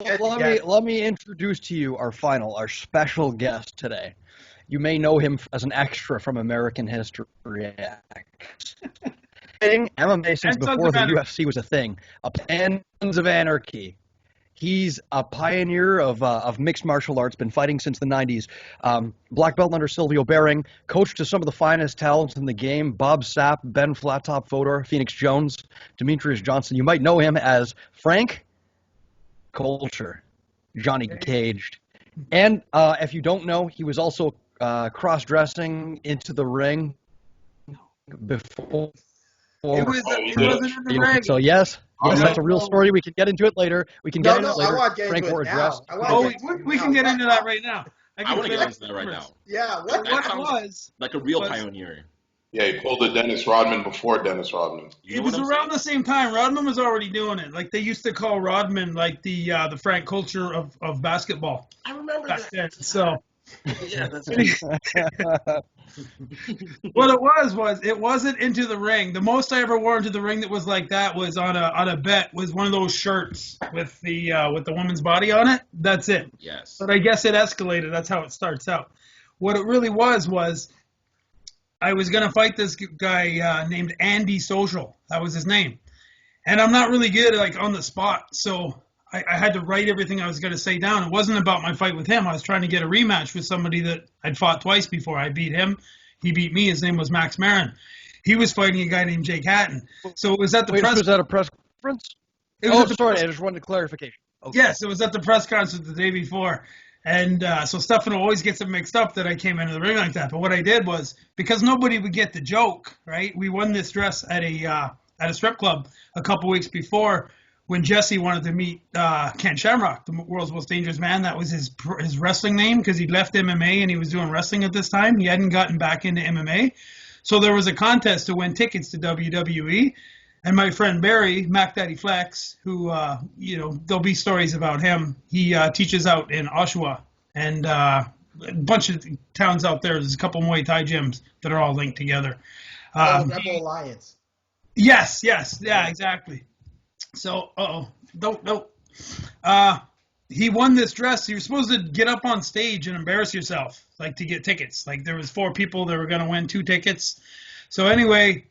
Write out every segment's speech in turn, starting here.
let me introduce to you our special guest today. You may know him as an extra from American History X. MMA since before the UFC was a thing. Sons of Anarchy. He's a pioneer of mixed martial arts, been fighting since the 90s. Black belt under Silvio Bering, coached to some of the finest talents in the game, Bob Sapp, Ben Flattop Fodor, Phoenix Jones, Demetrius Johnson. You might know him as Frank Colcher, Johnny Caged. And if you don't know, he was also cross-dressing into the ring before. It wasn't in the ring. So yes, that's a real story. We can get into it later. We can get into it later. I want to get into it now. We can get into that right now. I want to get into that right now. Yeah, what it was. Like a real pioneer. Yeah, he pulled a Dennis Rodman before Dennis Rodman. It was around the same time. Rodman was already doing it. Like they used to call Rodman like the Frank Culture of basketball. I remember that. Then. So. Yeah, that's What it was it wasn't into the ring. The most I ever wore into the ring that was like that was on a bet was one of those shirts with the woman's body on it. That's it. Yes. But I guess it escalated. That's how it starts out. What it really was I was gonna fight this guy named Andy Social. That was his name. And I'm not really good like on the spot, so I had to write everything I was going to say down. It wasn't about my fight with him. I was trying to get a rematch with somebody that I'd fought twice before. I beat him. He beat me. His name was Max Marin. He was fighting a guy named Jake Hatton. So it was at the press. Was that a press conference? Sorry. I just wanted clarification. Okay. Yes, it was at the press conference the day before. And so Stefano always gets it mixed up that I came into the ring like that. But what I did was, because nobody would get the joke, right? We won this dress at a strip club a couple weeks before, when Jesse wanted to meet Ken Shamrock, the world's most dangerous man. That was his wrestling name because he'd left MMA and he was doing wrestling at this time. He hadn't gotten back into MMA. So there was a contest to win tickets to WWE. And my friend Barry, Mac Daddy Flex, who, there'll be stories about him. He teaches out in Oshawa and a bunch of towns out there. There's a couple Muay Thai gyms that are all linked together. Rebel Alliance. Yes. Yeah, exactly. So, don't. He won this dress. You were supposed to get up on stage and embarrass yourself, like to get tickets. Like there was 4 people that were going to win 2 tickets. So anyway,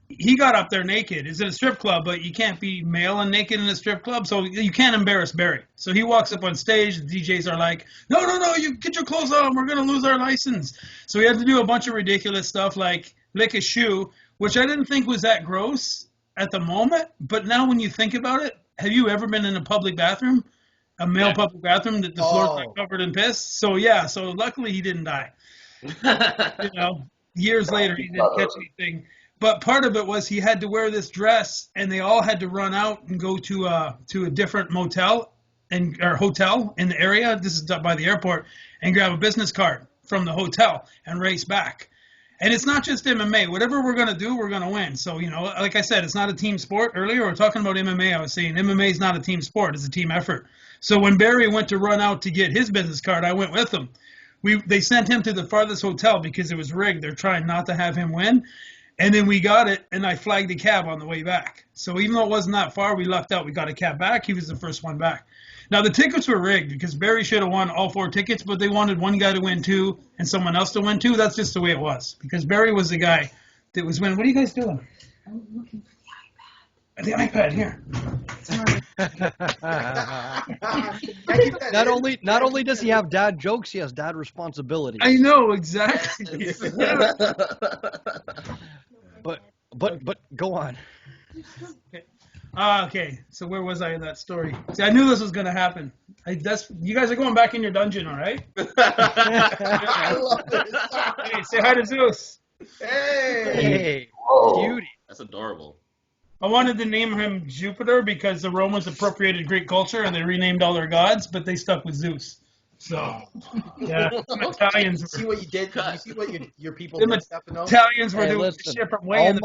he got up there naked. It's in a strip club, but you can't be male and naked in a strip club, so you can't embarrass Barry. So he walks up on stage. The DJs are like, no, you get your clothes on. We're going to lose our license. So he had to do a bunch of ridiculous stuff like lick a shoe, which I didn't think was that gross at the moment, but now when you think about it, have you ever been in a public bathroom, a male public bathroom that the floor got covered in piss? So luckily he didn't die. Years later he didn't catch anything. But part of it was he had to wear this dress, and they all had to run out and go to a different motel or hotel in the area. This is up by the airport, and grab a business card from the hotel and race back. And it's not just MMA. Whatever we're going to do, we're going to win. So, like I said, it's not a team sport. Earlier, we were talking about MMA. I was saying MMA is not a team sport. It's a team effort. So when Barry went to run out to get his business card, I went with him. They sent him to the farthest hotel because it was rigged. They're trying not to have him win. And then we got it, and I flagged the cab on the way back. So even though it wasn't that far, we lucked out. We got a cab back. He was the first one back. Now, the tickets were rigged because Barry should have won all 4 tickets, but they wanted one guy to win 2 and someone else to win 2. That's just the way it was because Barry was the guy that was winning. What are you guys doing? I'm looking for the iPad. The iPad here. Not only does he have dad jokes, he has dad responsibilities. I know, exactly. But go on. Okay, so where was I in that story? See, I knew this was going to happen. You guys are going back in your dungeon, all right? I love this. Hey, say hi to Zeus. Hey, beauty. That's adorable. I wanted to name him Jupiter because the Romans appropriated Greek culture and they renamed all their gods, but they stuck with Zeus. So, yeah, some Italians. You see what you did? You see what your people did, Stefano? Italians were doing shit from way in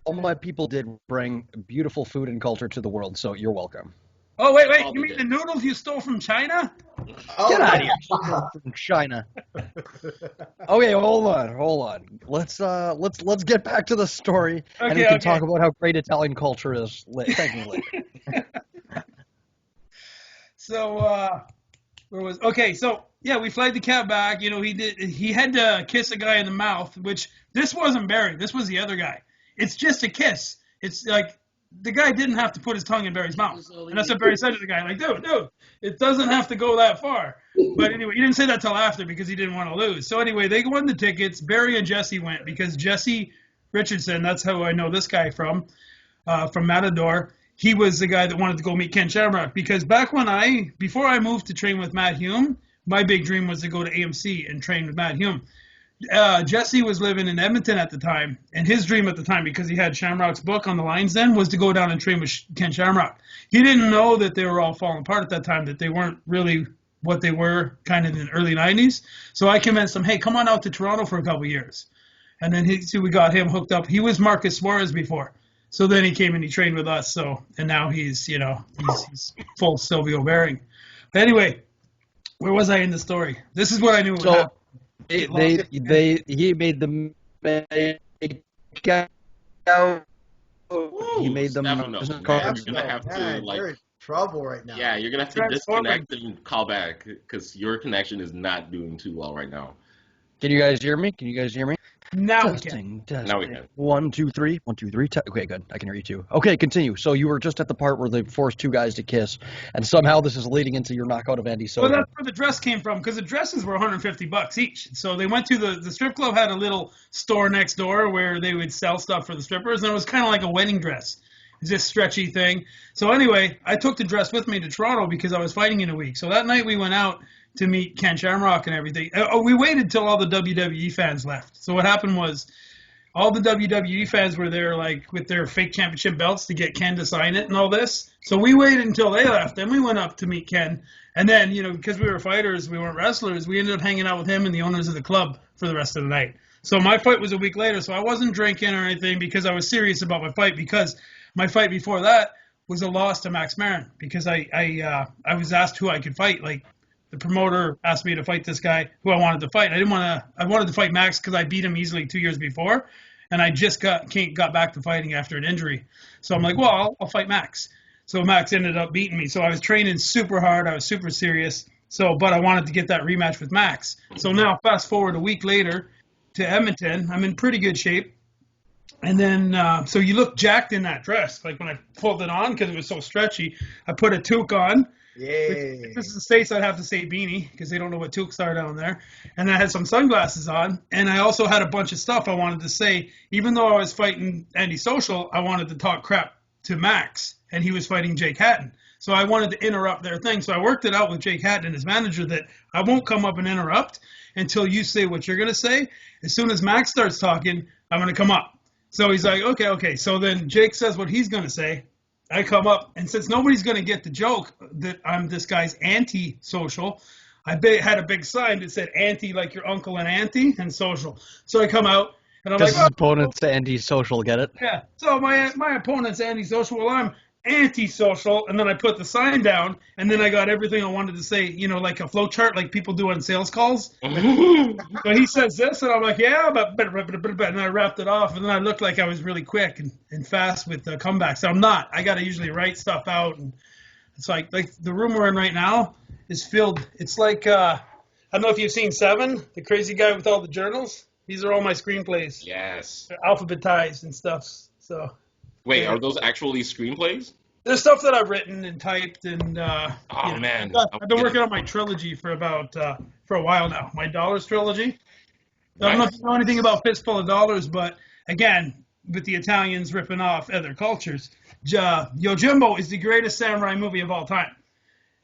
all my people did bring beautiful food and culture to the world, so you're welcome. Oh, wait, you mean the noodles you stole from China? Get out of here. From China. Okay, hold on. Let's get back to the story, and we can talk about how great Italian culture is. Thank you later. So where was okay? So yeah, we flagged the cat back. You know, he had to kiss a guy in the mouth, which this wasn't Barry. This was the other guy. It's just a kiss. It's like the guy didn't have to put his tongue in Barry's mouth, and that's what Barry said to the guy. Like, dude, it doesn't have to go that far. But anyway, he didn't say that till after because he didn't want to lose. So anyway, they won the tickets. Barry and Jesse went because Jesse Richardson, that's how I know this guy from Matador. He was the guy that wanted to go meet Ken Shamrock because before I moved to train with Matt Hume, my big dream was to go to AMC and train with Matt Hume. Jesse was living in Edmonton at the time, and his dream at the time, because he had Shamrock's book on the lines then, was to go down and train with Ken Shamrock. He didn't know that they were all falling apart at that time, that they weren't really what they were kind of in the early 90s. So I convinced him, hey, come on out to Toronto for a couple of years. And then we got him hooked up. He was Marcus Suarez before. So then he came and he trained with us. And now he's full Silvio Bearing. But anyway, where was I in the story? This is what I knew would happen. He made them He made them. Stefano, business man, cards. you're gonna have to You're in trouble right now. yeah, you're gonna have to disconnect and call back because your connection is not doing too well right now. Can you guys hear me? Now we Testing. Now we can. 1, 2, 3. 1, 2, 3. Okay, good. I can hear you too. Okay, continue. So you were just at the part where they forced two guys to kiss, and somehow this is leading into your knockout of Andy Soto. Well, that's where the dress came from, because the dresses were $150 each. So they went to the strip club, had a little store next door where they would sell stuff for the strippers, and it was kind of like a wedding dress. It's this stretchy thing. So anyway, I took the dress with me to Toronto because I was fighting in a week. So that night we went out to meet Ken Shamrock and everything. We waited till all the WWE fans left. So what happened was all the WWE fans were there, like, with their fake championship belts to get Ken to sign it and all this. So we waited until they left. Then we went up to meet Ken. And then, because we were fighters, we weren't wrestlers, we ended up hanging out with him and the owners of the club for the rest of the night. So my fight was a week later. So I wasn't drinking or anything because I was serious about my fight, because my fight before that was a loss to Max Marin because I was asked who I could fight. Like, the promoter asked me to fight this guy who I wanted to fight. I wanted to fight Max because I beat him easily 2 years before, and I just got back to fighting after an injury. So I'm like, well, I'll fight Max. So Max ended up beating me. So I was training super hard. I was super serious. But I wanted to get that rematch with Max. So now fast forward a week later to Edmonton. I'm in pretty good shape. And then, so you look jacked in that dress. Like when I pulled it on, because it was so stretchy, I put a toque on. Yay. If this is the States, I'd have to say beanie, because they don't know what toques are down there. And I had some sunglasses on. And I also had a bunch of stuff I wanted to say. Even though I was fighting Andy Social, I wanted to talk crap to Max. And he was fighting Jake Hatton. So I wanted to interrupt their thing. So I worked it out with Jake Hatton and his manager that I won't come up and interrupt until you say what you're going to say. As soon as Max starts talking, I'm going to come up. So he's like, okay. So then Jake says what he's going to say. I come up, and since nobody's going to get the joke that I'm this guy's anti-social, I had a big sign that said anti like your uncle and auntie, and social. So I come out, and I'm like, his opponent's anti-social, get it? Yeah. So my opponent's anti-social. Well, I'm anti-social, and then I put the sign down, and then I got everything I wanted to say, like a flow chart, like people do on sales calls. So he says this, and I'm like, yeah, but and I wrapped it off, and then I looked like I was really quick and fast with the comebacks. So I'm not. I got to usually write stuff out, and it's like the room we're in right now is filled. It's like I don't know if you've seen Seven, the crazy guy with all the journals. These are all my screenplays. Yes. They're alphabetized and stuff. So. Wait, are those actually screenplays? There's stuff that I've written and typed, and man, I've been working on my trilogy for a while now. My Dollars trilogy. I don't know if you know anything about Fistful of Dollars, but again, with the Italians ripping off other cultures, Yojimbo is the greatest samurai movie of all time.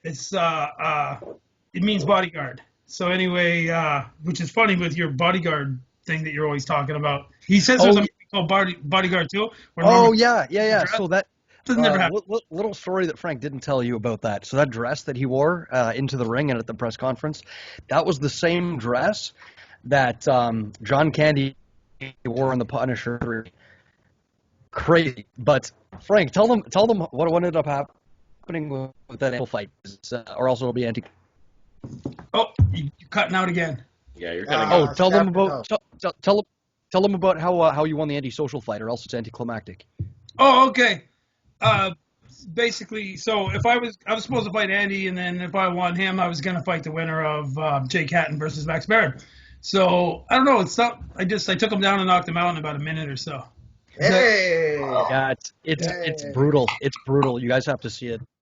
It's it means bodyguard. So anyway, which is funny with your bodyguard thing that you're always talking about. He says there's a movie called Bodyguard too. Yeah. So that never happened. Little story that Frank didn't tell you about that. So that dress that he wore into the ring and at the press conference, that was the same dress that John Candy wore in the Punisher. Crazy. But Frank, tell them what ended up happening with that ankle fight, or else it'll be anti. Oh, you're cutting out again. Yeah, you're cutting out. Tell them about how you won the anti-social fight, or else it's anticlimactic. Oh, okay. basically, so if I was supposed to fight Andy, and then if I won him, I was going to fight the winner of Jake Hatton versus Max Baird. So I don't know. It's not. I took him down and knocked him out in about a minute or so. Hey. Yeah, it's brutal. It's brutal. You guys have to see it.